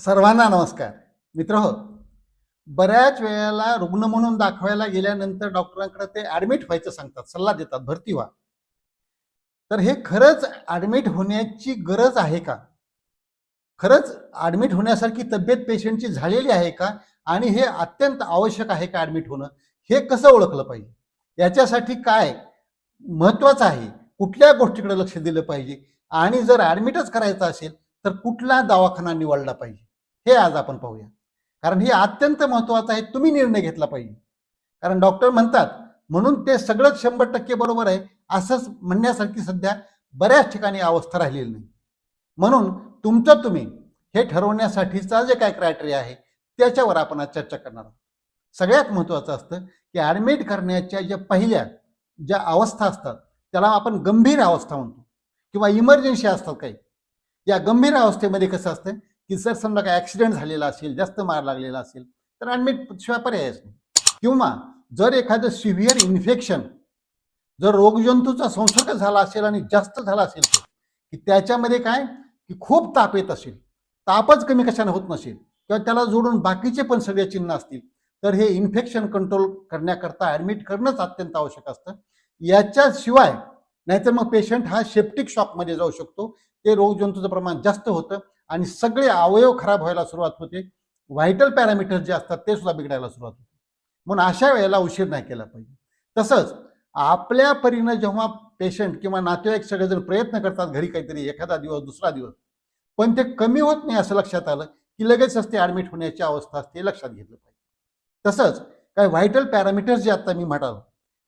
सर्वांना नमस्कार. मित्रहो, बऱ्याच वेळेला रुग्ण म्हणून दाखवायला गेल्यानंतर डॉक्टरांकडे ते ॲडमिट व्हायचं सांगतात, सल्ला देतात, भरती व्हा. तर हे खरंच ॲडमिट होण्याची गरज आहे का? खरंच ॲडमिट होण्यासारखी तब्येत पेशंटची झालेली आहे का? आणि हे अत्यंत आवश्यक आहे का ॲडमिट होणं? हे कसं ओळखलं पाहिजे? याच्यासाठी काय महत्त्वाचं आहे? कुठल्या गोष्टीकडे लक्ष दिलं पाहिजे? आणि जर ॲडमिटच करायचं असेल, तर कुठला दवाखाना निवडला पाहिजे? हे आज आपण पाहूया. कारण हे अत्यंत महत्त्वाचं आहे. तुम्ही निर्णय घेतला पाहिजे. कारण डॉक्टर म्हणतात म्हणून ते सगळंच 100% बरोबर आहे असंच म्हणण्यासारखी सध्या बऱ्याच ठिकाणी अवस्था राहिलेली नाही. म्हणून तुमचं तुम्ही हे ठरवण्यासाठीचा जे काय क्रायटेरिया आहे त्याच्यावर आपण आज चर्चा करणार आहोत. सगळ्यात महत्त्वाचं असतं की ॲडमिट करण्याच्या ज्या पहिल्या ज्या अवस्था असतात त्याला आपण गंभीर अवस्था म्हणतो किंवा इमर्जन्सी असतात काही. या गंभीर अवस्थेमध्ये कसं असतं की जर समजा काही ॲक्सिडेंट झालेला असेल, जास्त मार लागलेला असेल तर ॲडमिट शिवाय पर्यायच नाही. किंवा जर एखादं सिव्हिअर इन्फेक्शन, जर रोगजंतूचा संसर्ग झाला असेल आणि जास्त झाला असेल की त्याच्यामध्ये काय की खूप ताप येत असेल, तापच कमी कशाने होत नसेल किंवा त्याला जोडून बाकीचे पण सगळे चिन्ह असतील, तर हे इन्फेक्शन कंट्रोल करण्याकरता ॲडमिट करणंच अत्यंत आवश्यक असतं. याच्याशिवाय नाहीतर मग पेशंट हा सेप्टिक शॉकमध्ये जाऊ शकतो. ते रोगजंतूचं प्रमाण जास्त होतं आणि सगळे अवयव खराब व्हायला सुरुवात होते. व्हायटल पॅरामीटर जे असतात ते सुद्धा बिघडायला सुरुवात होते. म्हणून अशा वेळेला उशीर नाही केला पाहिजे. तसंच आपल्या परीनं जेव्हा पेशंट किंवा नातेवाईक सगळेजण प्रयत्न करतात घरी काहीतरी एखादा दिवस दुसरा दिवस, पण ते कमी होत नाही असं लक्षात आलं की लगेचच ते ॲडमिट होण्याची अवस्था असते, लक्षात घेतलं पाहिजे. तसंच काय व्हायटल पॅरामीटर्स जे आता मी म्हणालो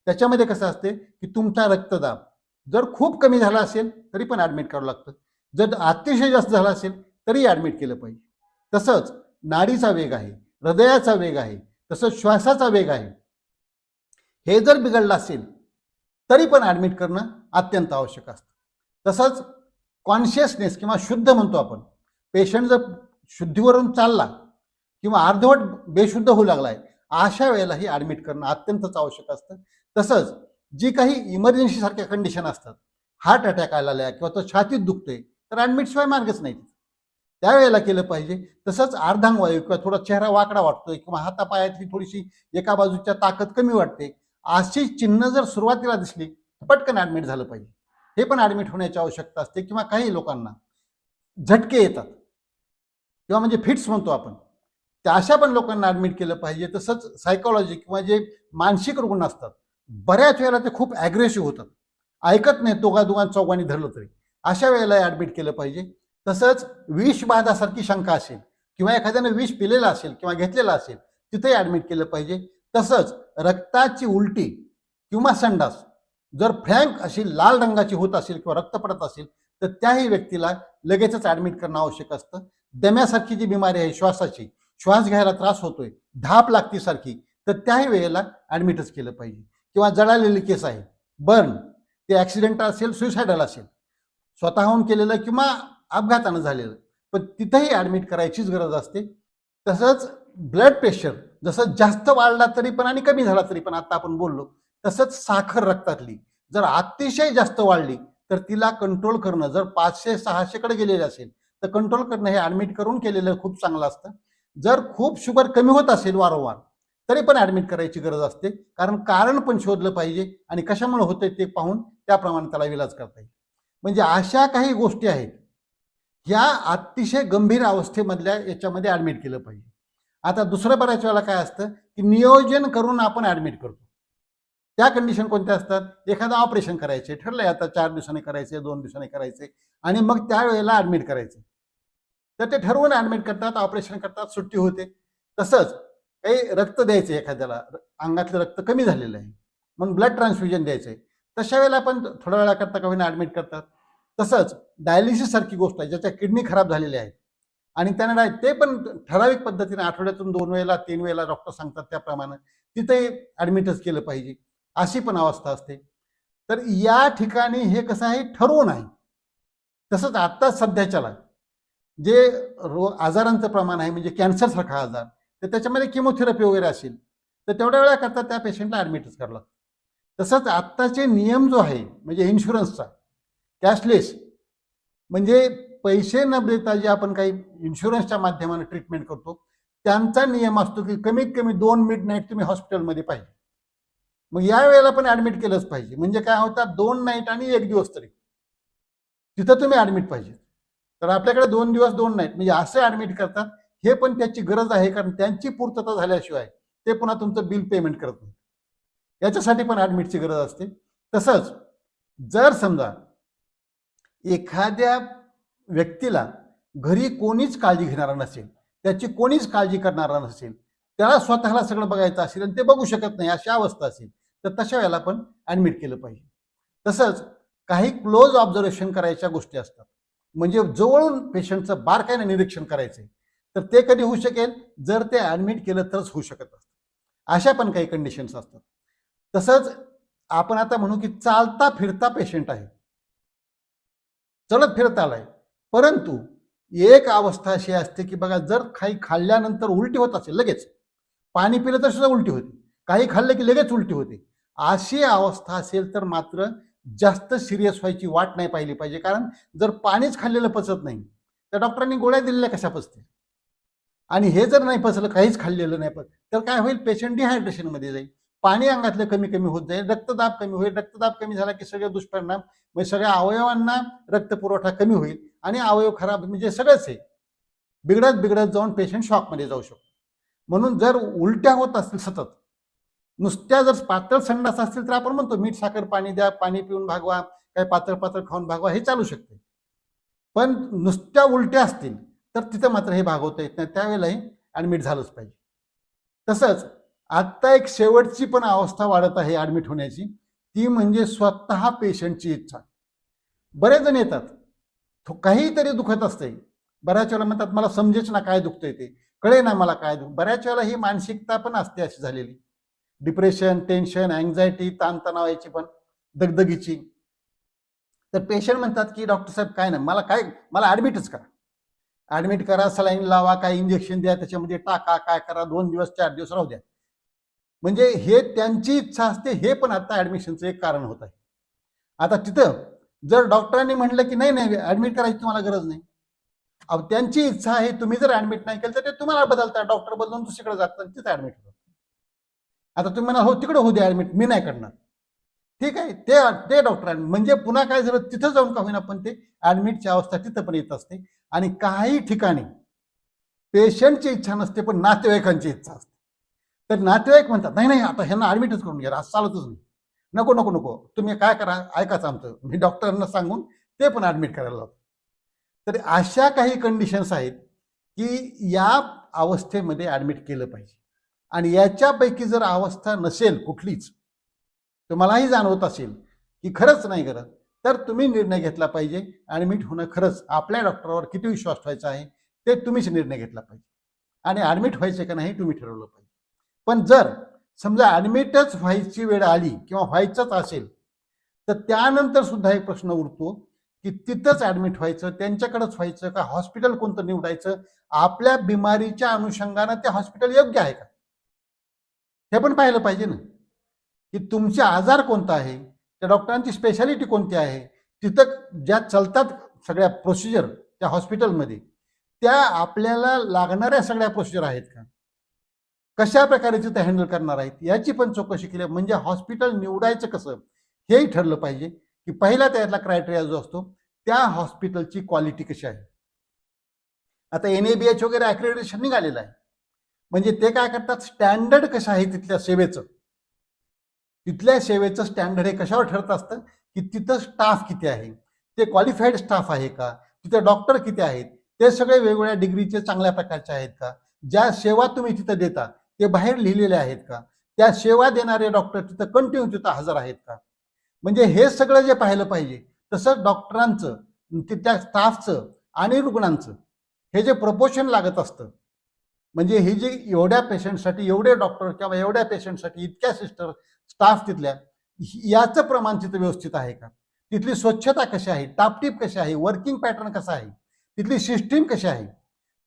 त्याच्यामध्ये कसं असते की तुमचा रक्तदाब जर खूप कमी झाला असेल तरी पण ॲडमिट करावं लागतं. जर अतिशय जास्त झाला असेल तरी ॲडमिट केलं पाहिजे. तसंच नाडीचा वेग आहे, हृदयाचा वेग आहे, तसंच श्वासाचा वेग आहे, हे जर बिघडलं असेल तरी पण ॲडमिट करणं अत्यंत आवश्यक असतं. तसंच कॉन्शियसनेस किंवा शुद्ध म्हणतो आपण, पेशंट जर शुद्धीवरून चालला किंवा अर्धवट बेशुद्ध होऊ लागलाय अशा वेळेलाही ॲडमिट करणं अत्यंतच आवश्यक असतं. तसंच जी काही इमर्जन्सी सारख्या कंडिशन असतात, हार्ट अटॅक आलेला आहे किंवा तो छातीत दुखतोय तर ॲडमिट शिवाय मार्गच नाही, त्यावेळेला केलं पाहिजे. तसंच अर्धांगवायू किंवा थोडा चेहरा वाकडा वाटतोय किंवा हातापायातली थोडीशी एका बाजूच्या ताकद कमी वाटते, अशी चिन्ह जर सुरुवातीला दिसली पटकन ॲडमिट झालं पाहिजे. हे पण ॲडमिट होण्याची आवश्यकता असते. किंवा काही लोकांना झटके येतात किंवा म्हणजे फिट्स म्हणतो आपण, त्या अशा पण लोकांना ॲडमिट केलं पाहिजे. तसंच सायकोलॉजी किंवा जे मानसिक रुग्ण असतात बऱ्याच वेळेला ते खूप ॲग्रेसिव्ह होतात, ऐकत नाही दोघा चौघांनी धरलं तरी, अशा वेळेला ॲडमिट केलं पाहिजे. तसंच विषबाधासारखी शंका असेल किंवा एखाद्यानं विष पिलेलं असेल किंवा घेतलेलं असेल तिथे ॲडमिट केलं पाहिजे. तसंच रक्ताची उलटी किंवा संडास जर फ्रँक अशी लाल रंगाची होत असेल किंवा रक्त पडत असेल तर त्याही व्यक्तीला लगेचच ॲडमिट करणं आवश्यक असतं. दम्यासारखी जी बिमारी आहे श्वासाची, श्वास घ्यायला त्रास होतोय, धाप लागती सारखी, तर त्याही वेळेला ॲडमिटच केलं पाहिजे. किंवा जळालेली केस आहे, बर्न, ते ॲक्सिडेंट असेल, सुसायडल असेल, स्वतःहून केलेलं किंवा अपघातानं झालेलं, पण तिथंही ॲडमिट करायचीच गरज असते. तसंच ब्लड प्रेशर जसं जास्त वाढला तरी पण आणि कमी झाला तरी पण, आता आपण बोललो तसंच साखर रक्तातली जर अतिशय जास्त वाढली तर तिला कंट्रोल करणं, जर 500-600 कडे गेलेले असेल तर कंट्रोल करणं हे ॲडमिट करून केलेलं खूप चांगलं असतं. जर खूप शुगर कमी होत असेल वारंवार तरी पण ॲडमिट करायची गरज असते. कारण पण शोधलं पाहिजे आणि कशामुळे होतंय ते पाहून त्याप्रमाणे त्याला इलाज करता येईल. म्हणजे अशा काही गोष्टी आहेत या अतिशय गंभीर अवस्थेमधल्या याच्यामध्ये ॲडमिट केलं पाहिजे. आता दुसरं बऱ्याच वेळेला काय असतं की नियोजन करून आपण ॲडमिट करतो. त्या कंडिशन कोणत्या असतात, एखादं ऑपरेशन करायचे ठरलंय, आता 4 दिवसांनी करायचे, 2 दिवसांनी करायचे आणि मग त्यावेळेला ॲडमिट करायचे, तर ते ठरवून ॲडमिट करतात, ऑपरेशन करतात, सुट्टी होते. तसंच काही रक्त द्यायचं एखाद्याला, अंगातलं रक्त कमी झालेलं आहे म्हणून ब्लड ट्रान्सफ्युजन द्यायचं आहे, तशा वेळेला पण थोड्या वेळाकरता का होईना ॲडमिट करतात. तसंच डायलिसिस सारखी गोष्ट आहे, ज्याच्या किडनी खराब झालेल्या आहेत आणि त्यांना ते पण ठराविक पद्धतीने आठवड्यातून 2 वेळेला 3 वेळेला डॉक्टर सांगतात त्याप्रमाणे तिथे ॲडमिटच केलं पाहिजे, अशी पण अवस्था असते. तर या ठिकाणी हे कसं आहे, ठरवून आहे. तसंच आत्ता सध्याच्याला जे आजारांचं प्रमाण आहे, म्हणजे कॅन्सरसारखा आजार, तर त्याच्यामध्ये किमोथेरपी वगैरे असेल तर तेवढ्या वेळाकरता त्या पेशंटला ॲडमिटच करावं लागतं. तसंच आत्ताचे नियम जो आहे म्हणजे इन्शुरन्सचा, कॅशलेस, म्हणजे पैसे न देता जे आपण काही इन्शुरन्सच्या माध्यमाने ट्रीटमेंट करतो त्यांचा नियम असतो की कमीत कमी 2 मिडनाईट तुम्ही हॉस्पिटलमध्ये पाहिजे. मग या वेळेला पण ऍडमिट केलंच पाहिजे. म्हणजे काय होतं, 2 नाईट आणि 1 दिवस तरी तिथं तुम्ही ऍडमिट पाहिजे. तर आपल्याकडे 2 दिवस 2 नाईट म्हणजे असं ऍडमिट करतात. हे पण त्याची गरज आहे, कारण त्यांची पूर्तता झाल्याशिवाय ते पुन्हा तुमचं बिल पेमेंट करत नाही. याच्यासाठी पण ऍडमिटची गरज असते. तसंच जर समजा एखाद्या व्यक्तीला घरी कोणीच काळजी घेणारा नसेल, त्याची कोणीच काळजी करणारा नसेल, त्याला स्वतःला सगळं बघायचं असेल आणि ते बघू शकत नाही अशी अवस्था असेल, तर तशा वेळेला पण ऍडमिट केलं पाहिजे. तसंच काही क्लोज ऑब्झर्वेशन करायच्या गोष्टी असतात, म्हणजे जवळून पेशंटचं बारकाईने निरीक्षण करायचंय, तर ते कधी होऊ शकेल, जर ते ऍडमिट केलं तरच होऊ शकत असतं. अशा पण काही कंडिशन्स असतात. तसंच आपण आता म्हणू की चालता फिरता पेशंट आहे, चलत फिरत आलाय, परंतु एक अवस्था अशी असते की बघा, जर काही खाल्ल्यानंतर उलटी होत असेल, लगेच पाणी पिलं तर सुद्धा उलटी होते, काही खाल्लं की लगेच उलटी होते, अशी अवस्था असेल तर मात्र जास्त सिरियस व्हायची वाट नाही पाहिली पाहिजे. कारण जर पाणीच खाल्लेलं पचत नाही तर डॉक्टरांनी गोळ्या दिलेल्या कशा पचतील, आणि हे जर नाही पचलं, काहीच खाल्लेलं नाही पचलं, तर काय होईल, पेशंट डिहायड्रेशनमध्ये जाईल, पाणी अंगातलं कमी कमी होत जाईल, रक्तदाब कमी होईल, रक्तदाब कमी झाला की सगळे दुष्परिणाम, म्हणजे सगळ्या अवयवांना रक्तपुरवठा कमी होईल आणि अवयव खराब, म्हणजे सगळंच आहे बिघडत बिघडत जाऊन पेशंट शॉकमध्ये जाऊ शकतो. म्हणून जर उलट्या होत असतील सतत, नुसत्या जर पातळ संडास असतील तर आपण म्हणतो मीठ साखर पाणी द्या, पाणी पिऊन भागवा, काय पातळ पातळ खाऊन भागवा, हे चालू शकते. पण नुसत्या उलट्या असतील तर तिथं मात्र हे भागवता येत नाही, त्यावेळेलाही ऍडमिट झालंच पाहिजे. तसंच आता एक शेवटची पण अवस्था वाढत आहे ऍडमिट होण्याची, ती म्हणजे स्वतः पेशंटची इच्छा. बरेच जण येतात, काहीतरी दुखत असते, बऱ्याच वेळेला म्हणतात मला समजेच ना काय दुखतंय, ते कळे ना मला काय दुख. बऱ्याच वेळेला ही मानसिकता पण असते अशी झालेली, डिप्रेशन, टेन्शन, अँझायटी, ताणतणावाची पण, दगदगीची. तर पेशंट म्हणतात की डॉक्टर साहेब काय नाही, मला ऍडमिटच करा, ऍडमिट करा, सलाईन लावा, काय इंजेक्शन द्या, त्याच्यामध्ये टाका, काय करा, 2 दिवस 4 दिवस राहू द्या. म्हणजे हे त्यांची इच्छा असते, हे पण आता ऍडमिशनचं एक कारण होत आहे. आता तिथं जर डॉक्टरांनी म्हटलं की नाही नाही ऍडमिट करायची तुम्हाला गरज नाही, अहो त्यांची इच्छा आहे, तुम्ही जर ऍडमिट नाही केलं तर ते तुम्हाला बदलतात, डॉक्टर बदलून दुसरीकडे जातात, तिथं ऍडमिट होतात. आता तुम्ही म्हणा हो तिकडे होऊ द्या ऍडमिट, मी नाही करणार, ठीक आहे, ते ते डॉक्टरांनी म्हणजे पुन्हा काय झालं, तिथं जाऊन का होईना पण ते ऍडमिटची अवस्था तिथं पण येत असते. आणि काही ठिकाणी पेशंटची इच्छा नसते पण नातेवाईकांची इच्छा असते. तर नातेवाईक म्हणतात नाही नाही आता ह्यांना ऍडमिटच करून घ्या, असं चालतच नाही, नको नको नको, तुम्ही काय करा, ऐकाच आमचं, मी डॉक्टरांना सांगून ते पण ऍडमिट करायला लावतो. तर अशा काही कंडिशन्स आहेत की या अवस्थेमध्ये ऍडमिट केलं पाहिजे. आणि याच्यापैकी जर अवस्था नसेल कुठलीच, तुम्हालाही जाणवत असेल की खरंच नाही गरज, तर तुम्ही निर्णय घेतला पाहिजे. ऍडमिट होणं खरंच आपल्या डॉक्टरवर किती विश्वास ठेवायचा आहे ते तुम्हीच निर्णय घेतला पाहिजे, आणि ऍडमिट व्हायचे का नाही तुम्ही ठरवलं पाहिजे. पण जर समजा ऍडमिटच व्हायची वेळ आली किंवा व्हायचंच असेल, तर त्यानंतर सुद्धा एक प्रश्न उरतो की तिथंच ऍडमिट व्हायचं, त्यांच्याकडेच व्हायचं का, हॉस्पिटल कोणतं निवडायचं, आपल्या बिमारीच्या अनुषंगानं ते हॉस्पिटल योग्य आहे का, हे पण पाहिलं पाहिजे ना. की तुमचे आजार कोणता आहे, त्या डॉक्टरांची स्पेशालिटी कोणती आहे, तिथं ज्या चलतात सगळ्या प्रोसिजर त्या हॉस्पिटलमध्ये, त्या आपल्याला लागणाऱ्या सगळ्या प्रोसिजर आहेत का, कशा प्रकारे तिथे हँडल करणार आहेत, याची पण चौकशी केली. म्हणजे हॉस्पिटल निवडायचं कसं हेही ठरलं पाहिजे. की पहिला त्यातला क्रायटेरिया जो असतो, त्या हॉस्पिटलची क्वालिटी कशी आहे. आता NABH वगैरे अक्रेडिटेशन निघालेलं आहे, म्हणजे ते काय करतात, स्टँडर्ड कसं आहे तिथल्या सेवेचं स्टँडर्ड हे कशावर ठरत असतं की तिथं स्टाफ किती आहे, ते क्वालिफाईड स्टाफ आहे का, तिथे डॉक्टर किती आहेत, ते सगळे वेगवेगळ्या डिग्रीचे चांगल्या प्रकारचे आहेत का, ज्या सेवा तुम्ही तिथं देता ते बाहेर लिहिलेले आहेत का, त्या सेवा देणारे डॉक्टर तिथं कंटिन्यू तिथं हजर आहेत का. म्हणजे हे सगळं जे पाहिलं पाहिजे. तसंच डॉक्टरांचं, त्या स्टाफचं आणि रुग्णांचं हे जे प्रपोर्शन लागत असतं, म्हणजे ही जी एवढ्या पेशंटसाठी एवढे डॉक्टर किंवा एवढ्या पेशंटसाठी इतक्या सिस्टर, स्टाफ तिथल्या, याचं प्रमाण तिथं व्यवस्थित आहे का, तिथली स्वच्छता कशी आहे, टापटीप कशी आहे, वर्किंग पॅटर्न कसा आहे, तिथली सिस्टीम कशी आहे.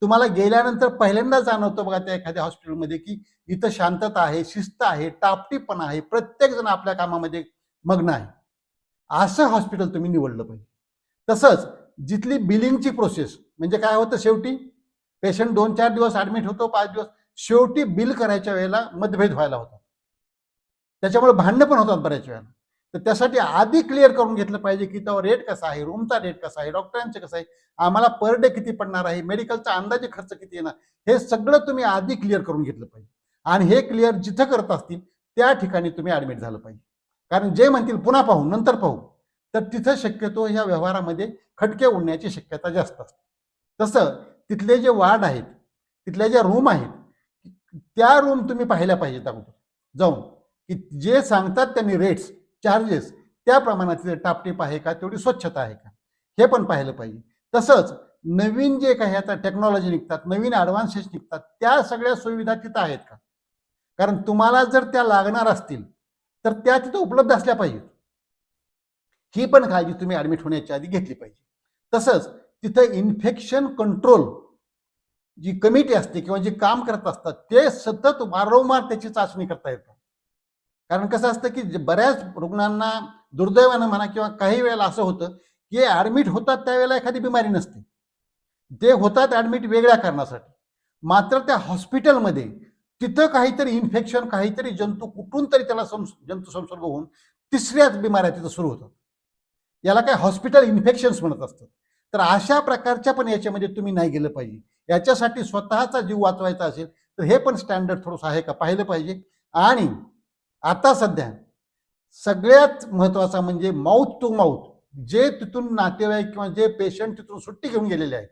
तुम्हाला गेल्यानंतर पहिल्यांदा जाणवतं बघा त्या एखाद्या हॉस्पिटलमध्ये की इथं शांतता आहे, शिस्त आहे, टापटीपणा आहे, प्रत्येक जण आपल्या कामामध्ये मग्न आहे, असं हॉस्पिटल तुम्ही निवडलं पाहिजे. तसंच जिथली बिलिंगची प्रोसेस म्हणजे काय होतं, शेवटी पेशंट 2-4 दिवस ऍडमिट होतो, 5 दिवस, शेवटी बिल करायच्या वेळेला मतभेद व्हायला होतात. त्याच्यामुळे भांडणं पण होतात बऱ्याच वेळेला. तर त्यासाठी आधी क्लिअर करून घेतलं पाहिजे की तो रेट कसा आहे, रूमचा रेट कसा आहे, डॉक्टरांचे कसं आहे, आम्हाला पर डे किती पडणार आहे, मेडिकलचा अंदाजे खर्च किती येणार, हे सगळं तुम्ही आधी क्लिअर करून घेतलं पाहिजे. आणि हे क्लिअर जिथं करत असतील त्या ठिकाणी तुम्ही ऍडमिट झालं पाहिजे. कारण जे म्हणतील पुन्हा पाहू, नंतर पाहू, तर तिथं शक्यतो ह्या व्यवहारामध्ये खटके उडण्याची शक्यता जास्त असते. तसं तिथले जे वार्ड आहेत, तिथल्या ज्या रूम आहेत, त्या रूम तुम्ही पाहिल्या पाहिजेत अगोदर जाऊन, की जे सांगतात त्यांनी रेट्स, चार्जेस, त्या प्रमाणात तिथे टापटीप आहे का, तेवढी स्वच्छता आहे का, हे पण पाहिलं पाहिजे. तसंच नवीन जे काही आता टेक्नॉलॉजी निघतात, नवीन ॲडव्हान्सेस निघतात, त्या सगळ्या सुविधा तिथं आहेत का. कारण तुम्हाला जर त्या लागणार असतील तर त्या तिथं उपलब्ध असल्या पाहिजेत. ही पण काळजी तुम्ही ऍडमिट होण्याच्या आधी घेतली पाहिजे. तसंच तिथं इन्फेक्शन कंट्रोल जी कमिटी असते किंवा जे काम करत असतात ते सतत वारंवार त्याची चाचणी करता येतात. कारण कसं असतं की बऱ्याच रुग्णांना दुर्दैवानं म्हणा किंवा काही वेळेला असं होतं की ऍडमिट होतात त्यावेळेला एखादी बिमारी नसते, ते होतात ऍडमिट वेगळ्या कारणासाठी. मात्र त्या हॉस्पिटलमध्ये तिथं काहीतरी इन्फेक्शन, काहीतरी जंतू कुठून तरी त्याला जंतू संसर्ग होऊन तिसऱ्याच बिमाऱ्या तिथं सुरू होतात. याला काय हॉस्पिटल इन्फेक्शन्स म्हणत असतात. तर अशा प्रकारच्या पण याच्यामध्ये तुम्ही नाही गेलं पाहिजे. याच्यासाठी स्वतःचा जीव वाचवायचा असेल तर हे पण स्टँडर्ड थोडंसं आहे का पाहिलं पाहिजे. आणि आता सध्या सगळ्यात महत्वाचा म्हणजे माउथ टू माउथ, जे तिथून नातेवाईक किंवा जे पेशंट तिथून सुट्टी घेऊन गेलेले आहेत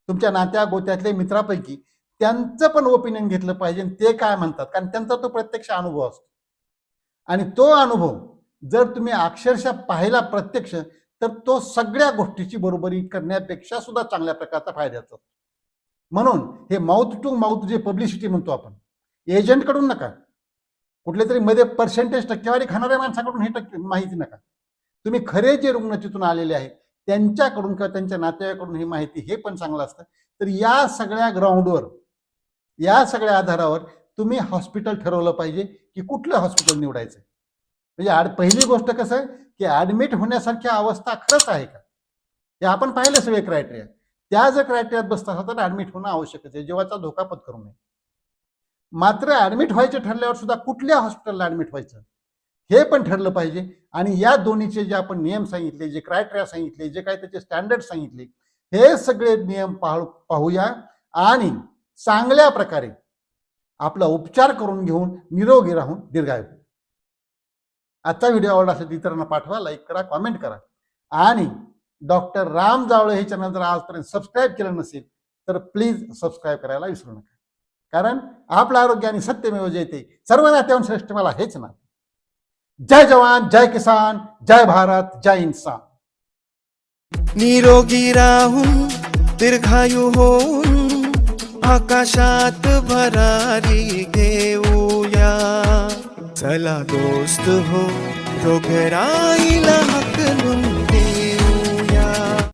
तुमच्या नात्या गोत्यातले मित्रापैकी, त्यांचं पण ओपिनियन घेतलं पाहिजे. ते काय म्हणतात, कारण त्यांचा तो प्रत्यक्ष अनुभव असतो. आणि तो अनुभव जर तुम्ही अक्षरशः पाहिला प्रत्यक्ष तर तो सगळ्या गोष्टीची बरोबरी करण्यापेक्षा सुद्धा चांगल्या प्रकारचा फायद्याचा. म्हणून हे माउथ टू माउथ जे पब्लिसिटी म्हणतो आपण, एजंटकडून नका, कुठले तरी मध्ये पर्सेंटेज टक्केवारी खाणाऱ्या माणसाकडून हे माहिती नका. तुम्ही खरे जे रुग्ण तिथून आलेले आहेत त्यांच्याकडून किंवा त्यांच्या नातेवाईकाकडून ही माहिती, हे पण चांगलं असतं. तर या सगळ्या ग्राउंडवर, या सगळ्या आधारावर तुम्ही हॉस्पिटल ठरवलं पाहिजे की कुठलं हॉस्पिटल निवडायचं. म्हणजे पहिली गोष्ट कसं आहे की ऍडमिट होण्यासारख्या अवस्था खरंच आहे का, हे आपण पाहिलं सगळे क्रायटेरिया. त्या जर क्रायटेरियात बसत असेल तर ऍडमिट होणं आवश्यकच आहे, जीवाचा धोका पत्करू नये. मात्र ऍडमिट व्हायचे ठरल्यावर सुद्धा कुठल्या हॉस्पिटलला ऍडमिट व्हायचं हे पण ठरलं पाहिजे. आणि या दोन्हीचे जे आपण नियम सांगितले, जे क्रायटेरिया सांगितले, जे काही त्याचे स्टँडर्ड सांगितले, हे सगळे नियम पाहूया आणि चांगल्या प्रकारे आपला उपचार करून घेऊन निरोगी राहून दीर्घायू. आजचा व्हिडिओ आवडला असेल तर इतरांना पाठवा, लाईक करा, कॉमेंट करा. आणि डॉक्टर राम जावळे हे चॅनल जर आजपर्यंत सबस्क्राईब केलं नसेल तर प्लीज सबस्क्राईब करायला विसरू नका. कारण आपलं आरोग्य आणि सत्यमेव जयते, सर्व नात्याहून श्रेष्ठ मला हेच ना. जय जवान, जय किसान, जय भारत, जय इन्सान. निरोगी राहून दीर्घायू होऊन आकाशात भरारी घेऊया. चला दोस्त हो, रोगराईला हाकलून